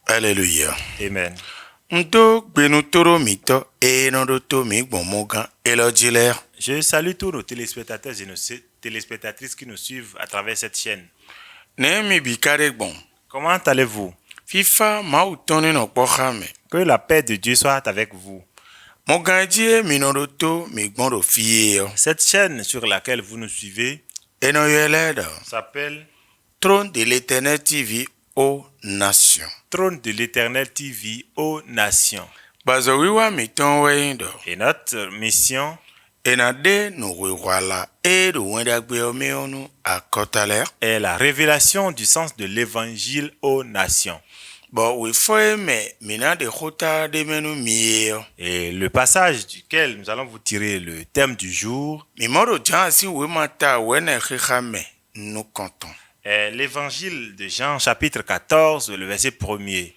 Alléluia. Amen. Je salue tous nos téléspectateurs et nos téléspectatrices qui nous suivent à travers cette chaîne. Comment allez-vous? Que la paix de Dieu soit avec vous. Cette chaîne sur laquelle vous nous suivez s'appelle Trône de l'Éternel TV aux Nations. Trône de l'Éternel TV aux Nations. Et notre mission est la révélation du sens de l'évangile aux nations. Et le passage duquel nous allons vous tirer le thème du jour est l'évangile de Jean chapitre 14, le verset 1er.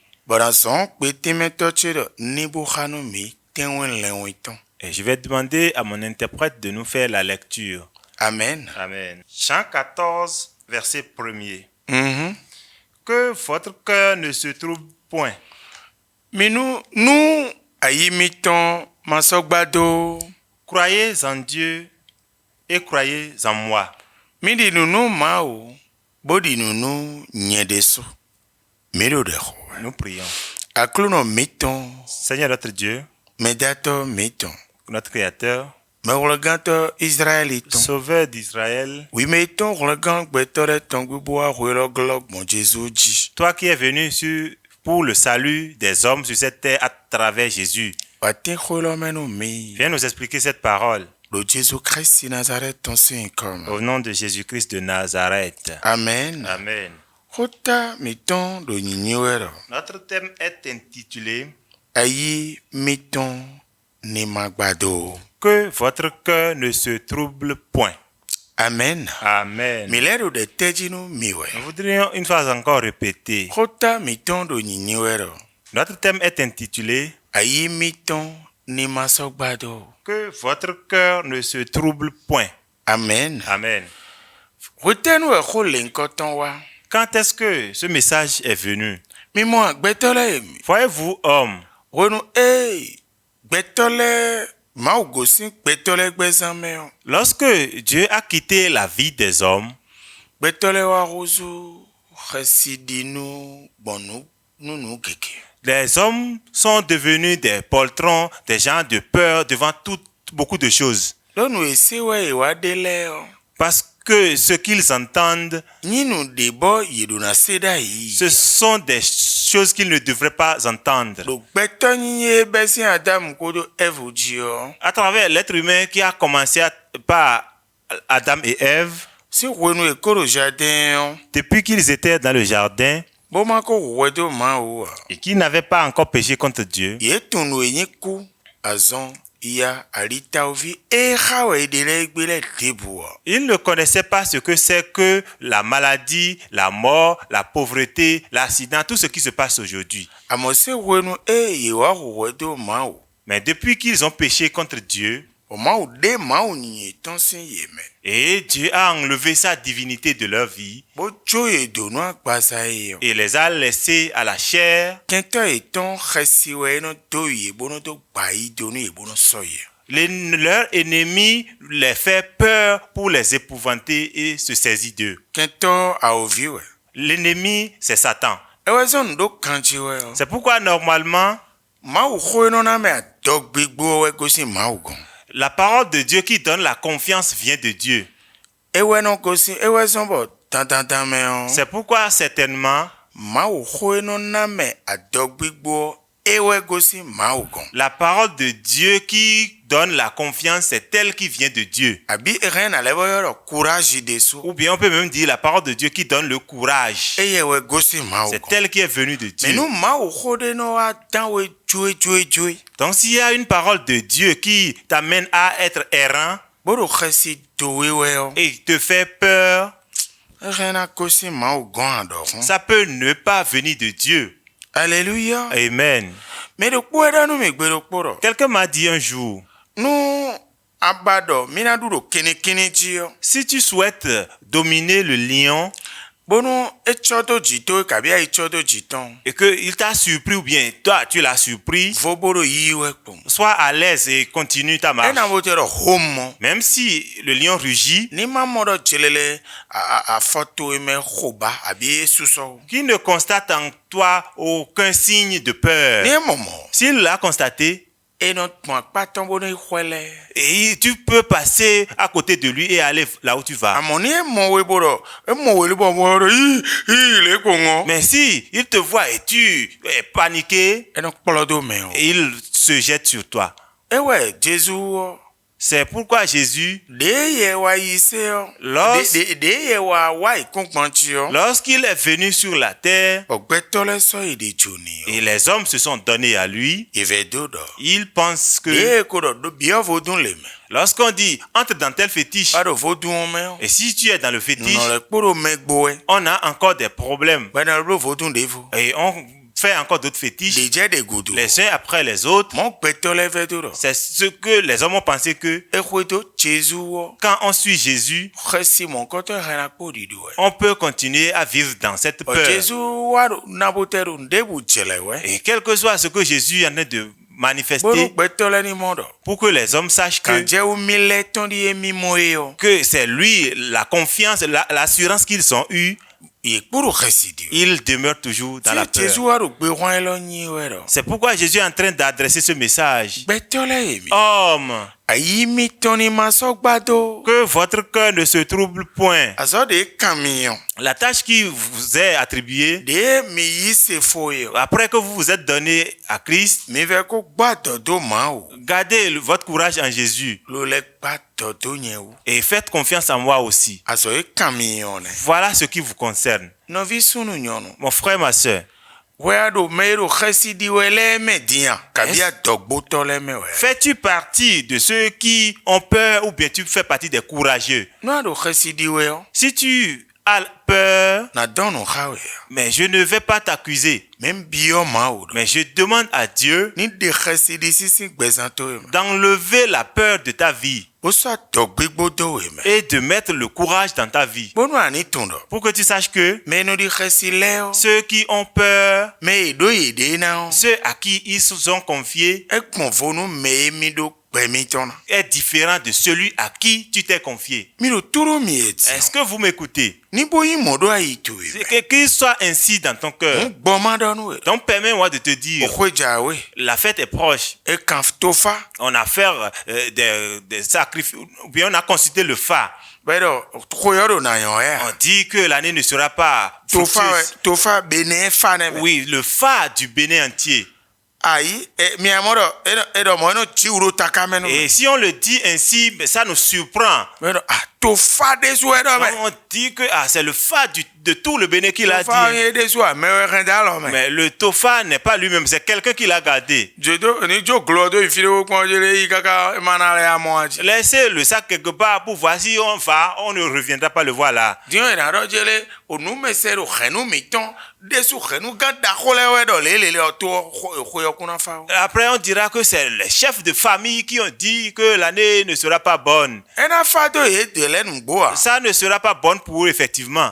Et je vais demander à mon interprète de nous faire la lecture. Amen. Amen. Jean 14, verset 1er. Que votre cœur ne se trouble point. Croyez en Dieu et croyez en moi. Nous prions. Seigneur notre Dieu, notre Créateur, Sauveur d'Israël, toi qui es venu pour le salut des hommes sur cette terre à travers Jésus, viens nous expliquer cette parole. Au nom de Jésus-Christ de Nazareth. Amen. Amen. Notre thème est intitulé Que votre cœur ne se trouble point. Amen. Amen. Nous voudrions une fois encore répéter. Notre thème est intitulé Que votre cœur ne se trouble point. Amen. Amen. Quand est-ce que ce message est venu? Voyez-vous, homme, lorsque Dieu a quitté la vie des hommes, les hommes sont devenus des poltrons, des gens de peur devant beaucoup de choses. Parce que ce qu'ils entendent, ce sont des choses qu'ils ne devraient pas entendre. À travers l'être humain qui a commencé par Adam et Ève, depuis qu'ils étaient dans le jardin, et qu'ils n'avaient pas encore péché contre Dieu, ils ne connaissaient pas ce que c'est que la maladie, la mort, la pauvreté, l'accident, tout ce qui se passe aujourd'hui. Mais depuis qu'ils ont péché contre Dieu, Et Dieu a enlevé sa divinité de leur vie et les a laissés à la chair. Leur ennemi les fait peur pour les épouvanter et se saisir d'eux. L'ennemi, c'est Satan. C'est pourquoi normalement, la parole de Dieu qui donne la confiance vient de Dieu. C'est pourquoi certainement, la parole de Dieu qui donne la confiance, c'est elle qui vient de Dieu. Ou bien on peut même dire la parole de Dieu qui donne le courage. C'est elle qui est venue de Dieu. Donc s'il y a une parole de Dieu qui t'amène à être errant et te fait peur, ça peut ne pas venir de Dieu. Alléluia. Amen. Quelqu'un m'a dit un jour, si tu souhaites dominer le lion et qu'il t'a surpris ou bien toi tu l'as surpris, sois à l'aise et continue ta marche. Même si le lion rugit, qui ne constate en toi aucun signe de peur. S'il l'a constaté, et tu peux passer à côté de lui et aller là où tu vas. Mais si il te voit et tu es paniqué, il se jette sur toi. C'est pourquoi Jésus, lorsqu'il est venu sur la terre, et les hommes se sont donnés à lui, il pense que lorsqu'on dit entre dans tel fétiche, et si tu es dans le fétiche, on a encore des problèmes. Et on fait encore d'autres fétiches, les uns après les autres. C'est ce que les hommes ont pensé que quand on suit Jésus, on peut continuer à vivre dans cette peur. Et quel que soit ce que Jésus en est de manifester, pour que les hommes sachent que c'est lui, la confiance, l'assurance qu'ils ont eue, il demeure toujours dans la peur. C'est pourquoi Jésus est en train d'adresser ce message. Homme, que votre cœur ne se trouble point. La tâche qui vous est attribuée, après que vous vous êtes donné à Christ, gardez votre courage en Jésus et faites confiance en moi aussi. Voilà ce qui vous concerne. Mon frère, ma soeur, fais-tu partie de ceux qui ont peur ou bien tu fais partie des courageux? Si tu as peur, mais je ne vais pas t'accuser. Mais je demande à Dieu d'enlever la peur de ta vie et de mettre le courage dans ta vie. Pour que tu saches que ceux qui ont peur, ceux à qui ils se sont confiés, est différent de celui à qui tu t'es confié. Est-ce que vous m'écoutez? Qu'il soit ainsi dans ton cœur. Donc permets-moi de te dire, la fête est proche. On a fait des sacrifices, ou bien on a consulté le phare. On dit que l'année ne sera pas fructueuse. Oui, le phare du Bénin entier. Et si on le dit ainsi, ça nous surprend. On dit que c'est le phare de tout le Bénin qui l'a dit. Mais le Tofa n'est pas lui-même, c'est quelqu'un qui l'a gardé. Laissez le sac quelque part pour voir si on va, on ne reviendra pas le voir là. Après, on dira que c'est les chefs de famille qui ont dit que l'année ne sera pas bonne. Ça ne sera pas bonne pour eux, effectivement.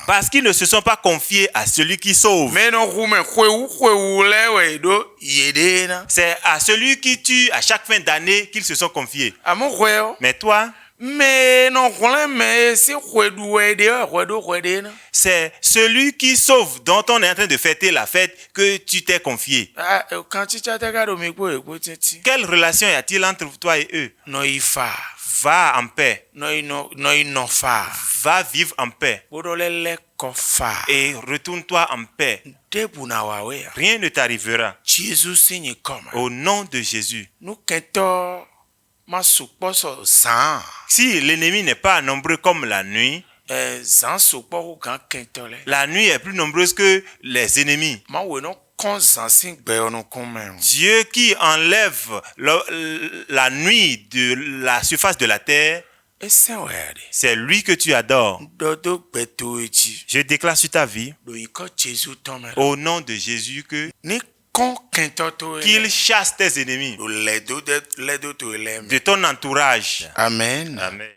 Parce qu'ils ne se sont pas confiés à celui qui sauve. C'est à celui qui tue à chaque fin d'année qu'ils se sont confiés. Mais toi, c'est celui qui sauve dont on est en train de fêter la fête que tu t'es confié. Quelle relation y a-t-il entre toi et eux? Va en paix. Va vivre en paix. Et retourne-toi en paix. Rien ne t'arrivera. Au nom de Jésus. Si l'ennemi n'est pas nombreux comme la nuit, la nuit est plus nombreuse que les ennemis. Dieu qui enlève la nuit de la surface de la terre, c'est lui que tu adores. Je déclare sur ta vie, au nom de Jésus, qu'il chasse tes ennemis de ton entourage. Amen. Amen.